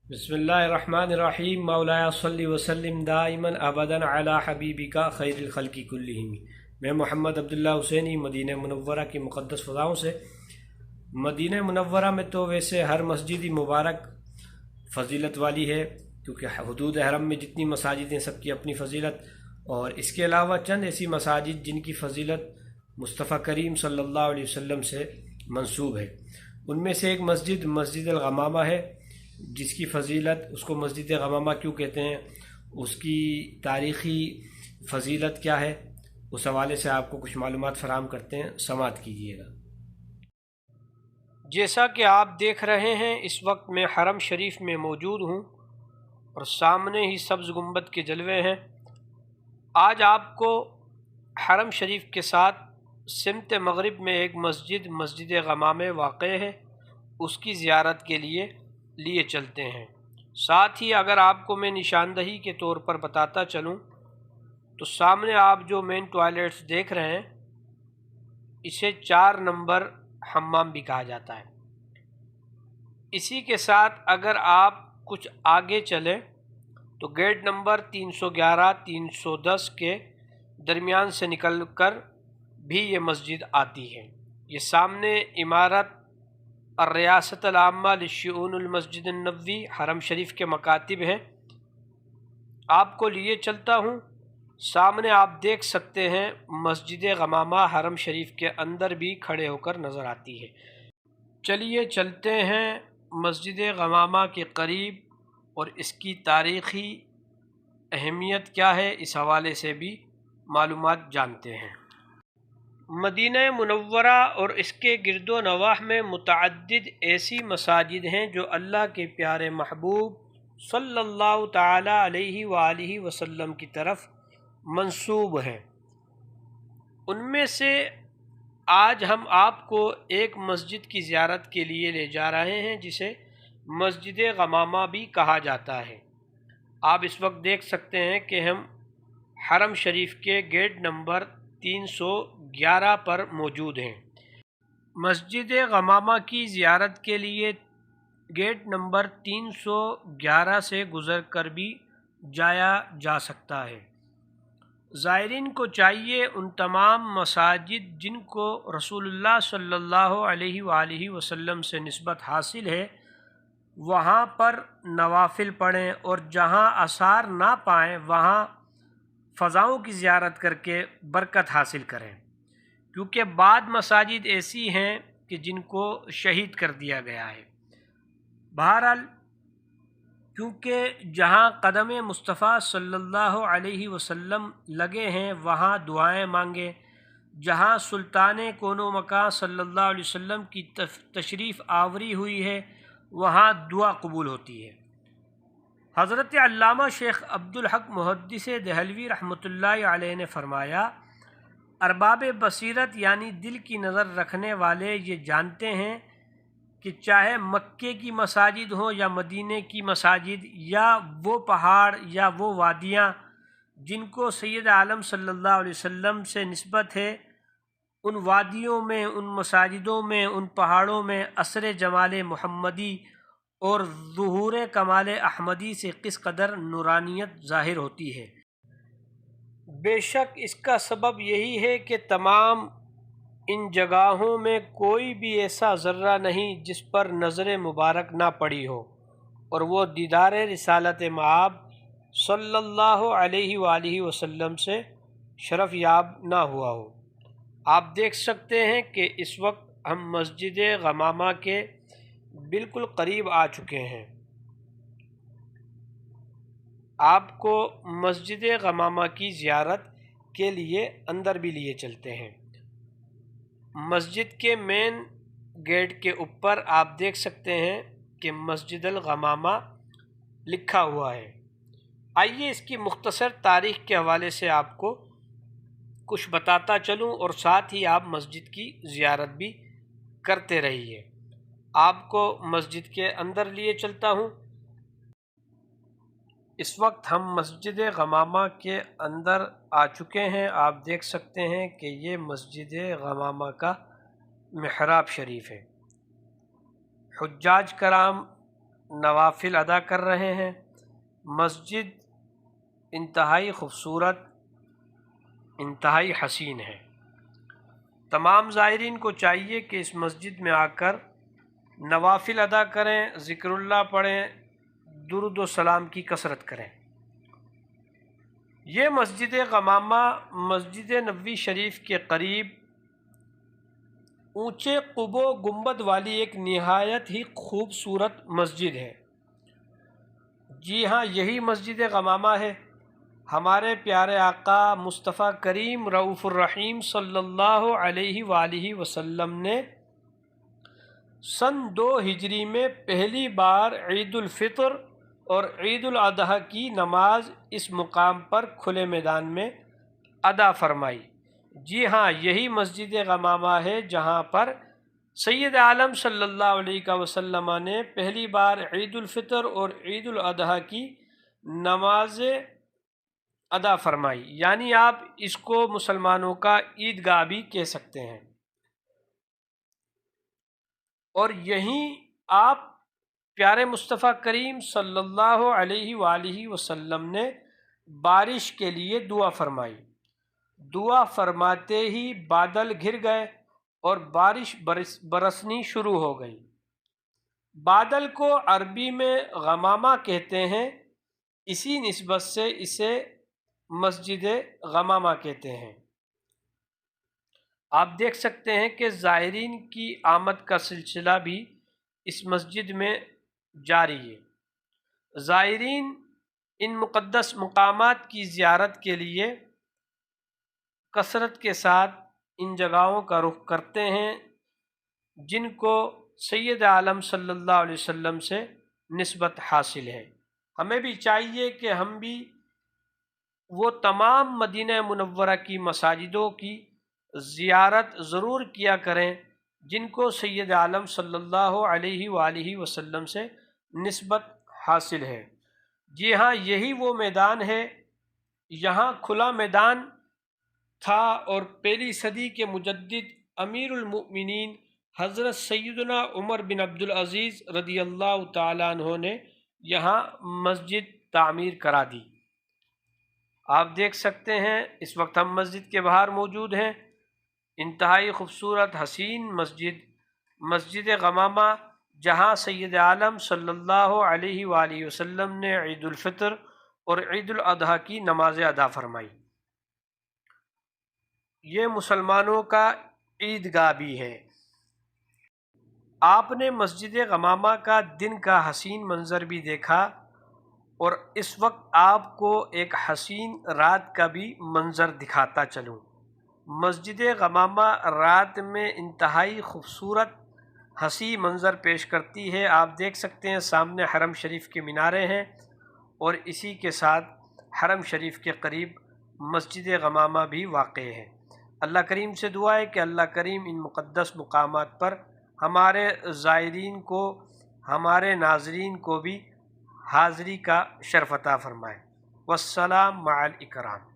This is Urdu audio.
بسم اللہ الرحمن الرحیم مولایا صلی وسلم دائما ابدا علی حبیبکا خیر الخلق کلہم۔ میں محمد عبداللہ حسینی مدینہ منورہ کی مقدس فضاؤں سے۔ مدینہ منورہ میں تو ویسے ہر مسجد ہی مبارک فضیلت والی ہے، کیونکہ حدود حرم میں جتنی مساجد ہیں سب کی اپنی فضیلت، اور اس کے علاوہ چند ایسی مساجد جن کی فضیلت مصطفیٰ کریم صلی اللہ علیہ وسلم سے منسوب ہے۔ ان میں سے ایک مسجد الغمامہ ہے، جس کی فضیلت، اس کو مسجد غمامہ کیوں کہتے ہیں، اس کی تاریخی فضیلت کیا ہے، اس حوالے سے آپ کو کچھ معلومات فراہم کرتے ہیں، سماعت کیجیے گا۔ جیسا کہ آپ دیکھ رہے ہیں اس وقت میں حرم شریف میں موجود ہوں اور سامنے ہی سبز گنبد کے جلوے ہیں۔ آج آپ کو حرم شریف کے ساتھ سمت مغرب میں ایک مسجد غمامہ واقع ہے، اس کی زیارت کے لیے چلتے ہیں۔ ساتھ ہی اگر آپ کو میں نشاندہی کے طور پر بتاتا چلوں تو سامنے آپ جو مین ٹوائلٹس دیکھ رہے ہیں، اسے 4 نمبر حمام بھی کہا جاتا ہے۔ اسی کے ساتھ اگر آپ کچھ آگے چلیں تو گیٹ نمبر 311 310 کے درمیان سے نکل کر بھی یہ مسجد آتی ہے۔ یہ سامنے عمارت الریاست العامہ للشؤون المسجد النبوی حرم شریف کے مکاتب ہیں۔ آپ کو لیے چلتا ہوں، سامنے آپ دیکھ سکتے ہیں مسجد غمامہ حرم شریف کے اندر بھی کھڑے ہو کر نظر آتی ہے۔ چلیے چلتے ہیں مسجد غمامہ کے قریب اور اس کی تاریخی اہمیت کیا ہے اس حوالے سے بھی معلومات جانتے ہیں۔ مدینہ منورہ اور اس کے گرد و نواح میں متعدد ایسی مساجد ہیں جو اللہ کے پیارے محبوب صلی اللہ تعالی علیہ وآلہ وسلم کی طرف منسوب ہیں۔ ان میں سے آج ہم آپ کو ایک مسجد کی زیارت کے لیے لے جا رہے ہیں جسے مسجد غمامہ بھی کہا جاتا ہے۔ آپ اس وقت دیکھ سکتے ہیں کہ ہم حرم شریف کے گیٹ نمبر 311 پر موجود ہیں۔ مسجد غمامہ کی زیارت کے لیے گیٹ نمبر 311 سے گزر کر بھی جایا جا سکتا ہے۔ زائرین کو چاہیے ان تمام مساجد جن کو رسول اللہ صلی اللہ علیہ وآلہ وسلم سے نسبت حاصل ہے، وہاں پر نوافل پڑھیں، اور جہاں آثار نہ پائیں وہاں فضاؤں کی زیارت کر کے برکت حاصل کریں، کیونکہ بعض مساجد ایسی ہیں کہ جن کو شہید کر دیا گیا ہے۔ بہرحال کیونکہ جہاں قدم مصطفیٰ صلی اللہ علیہ وسلم لگے ہیں وہاں دعائیں مانگیں، جہاں سلطان کون و مکان صلی اللہ علیہ وسلم کی تشریف آوری ہوئی ہے وہاں دعا قبول ہوتی ہے۔ حضرت علامہ شیخ عبدالحق محدث دہلوی رحمۃ اللہ علیہ نے فرمایا، ارباب بصیرت یعنی دل کی نظر رکھنے والے یہ جانتے ہیں کہ چاہے مکے کی مساجد ہوں یا مدینے کی مساجد، یا وہ پہاڑ یا وہ وادیاں جن کو سید عالم صلی اللہ علیہ وسلم سے نسبت ہے، ان وادیوں میں، ان مساجدوں میں، ان پہاڑوں میں اثر جمال محمدی اور ظہور کمال احمدی سے کس قدر نورانیت ظاہر ہوتی ہے۔ بے شک اس کا سبب یہی ہے کہ تمام ان جگہوں میں کوئی بھی ایسا ذرہ نہیں جس پر نظر مبارک نہ پڑی ہو اور وہ دیدار رسالت مآب صلی اللہ علیہ وآلہ وسلم سے شرف یاب نہ ہوا ہو۔ آپ دیکھ سکتے ہیں کہ اس وقت ہم مسجد غمامہ کے بالکل قریب آ چکے ہیں۔ آپ کو مسجد غمامہ کی زیارت کے لیے اندر بھی لیے چلتے ہیں۔ مسجد کے مین گیٹ کے اوپر آپ دیکھ سکتے ہیں کہ مسجد الغمامہ لکھا ہوا ہے۔ آئیے اس کی مختصر تاریخ کے حوالے سے آپ کو کچھ بتاتا چلوں اور ساتھ ہی آپ مسجد کی زیارت بھی کرتے رہیے۔ آپ کو مسجد کے اندر لیے چلتا ہوں۔ اس وقت ہم مسجد غمامہ کے اندر آ چکے ہیں۔ آپ دیکھ سکتے ہیں کہ یہ مسجد غمامہ کا محراب شریف ہے۔ حجاج کرام نوافل ادا کر رہے ہیں۔ مسجد انتہائی خوبصورت، انتہائی حسین ہے۔ تمام زائرین کو چاہیے کہ اس مسجد میں آ کر نوافل ادا کریں، ذکر اللہ پڑھیں، درود و سلام کی کثرت کریں۔ یہ مسجد غمامہ مسجد نبوی شریف کے قریب اونچے قب و گنبد والی ایک نہایت ہی خوبصورت مسجد ہے۔ جی ہاں، یہی مسجد غمامہ ہے۔ ہمارے پیارے آقا مصطفیٰ کریم رؤوف الرحیم صلی اللہ علیہ وآلہ وسلم نے سن 2 ہجری میں پہلی بار عید الفطر اور عید الاضحیٰ کی نماز اس مقام پر کھلے میدان میں ادا فرمائی۔ جی ہاں، یہی مسجد غمامہ ہے جہاں پر سید عالم صلی اللہ علیہ وسلم نے پہلی بار عید الفطر اور عید الاضحیٰ کی نماز ادا فرمائی، یعنی آپ اس کو مسلمانوں کا عیدگاہ بھی کہہ سکتے ہیں۔ اور یہیں آپ پیارے مصطفیٰ کریم صلی اللہ علیہ وآلہ وسلم نے بارش کے لیے دعا فرمائی۔ دعا فرماتے ہی بادل گھر گئے اور بارش برسنی شروع ہو گئی۔ بادل کو عربی میں غمامہ کہتے ہیں، اسی نسبت سے اسے مسجد غمامہ کہتے ہیں۔ آپ دیکھ سکتے ہیں کہ زائرین کی آمد کا سلسلہ بھی اس مسجد میں جاری ہے۔ زائرین ان مقدس مقامات کی زیارت کے لیے کثرت کے ساتھ ان جگہوں کا رخ کرتے ہیں جن کو سید عالم صلی اللہ علیہ وسلم سے نسبت حاصل ہے۔ ہمیں بھی چاہیے کہ ہم بھی وہ تمام مدینہ منورہ کی مساجدوں کی زیارت ضرور کیا کریں جن کو سید عالم صلی اللہ علیہ وآلہ وسلم سے نسبت حاصل ہے۔ جی ہاں، یہی وہ میدان ہے، یہاں کھلا میدان تھا اور پہلی صدی کے مجدد امیر المؤمنین حضرت سیدنا عمر بن عبدالعزیز رضی اللہ تعالیٰ عنہ نے یہاں مسجد تعمیر کرا دی۔ آپ دیکھ سکتے ہیں اس وقت ہم مسجد کے باہر موجود ہیں۔ انتہائی خوبصورت حسین مسجد غمامہ، جہاں سید عالم صلی اللہ علیہ وآلہ وسلم نے عید الفطر اور عید الاضحیٰ کی نماز ادا فرمائی۔ یہ مسلمانوں کا عیدگاہ بھی ہے۔ آپ نے مسجد غمامہ کا دن کا حسین منظر بھی دیکھا اور اس وقت آپ کو ایک حسین رات کا بھی منظر دکھاتا چلوں۔ مسجد غمامہ رات میں انتہائی خوبصورت حسین منظر پیش کرتی ہے۔ آپ دیکھ سکتے ہیں سامنے حرم شریف کے مینارے ہیں اور اسی کے ساتھ حرم شریف کے قریب مسجد غمامہ بھی واقع ہے۔ اللہ کریم سے دعا ہے کہ اللہ کریم ان مقدس مقامات پر ہمارے زائرین کو، ہمارے ناظرین کو بھی حاضری کا شرف عطا فرمائے۔ والسلام مع الاکرام۔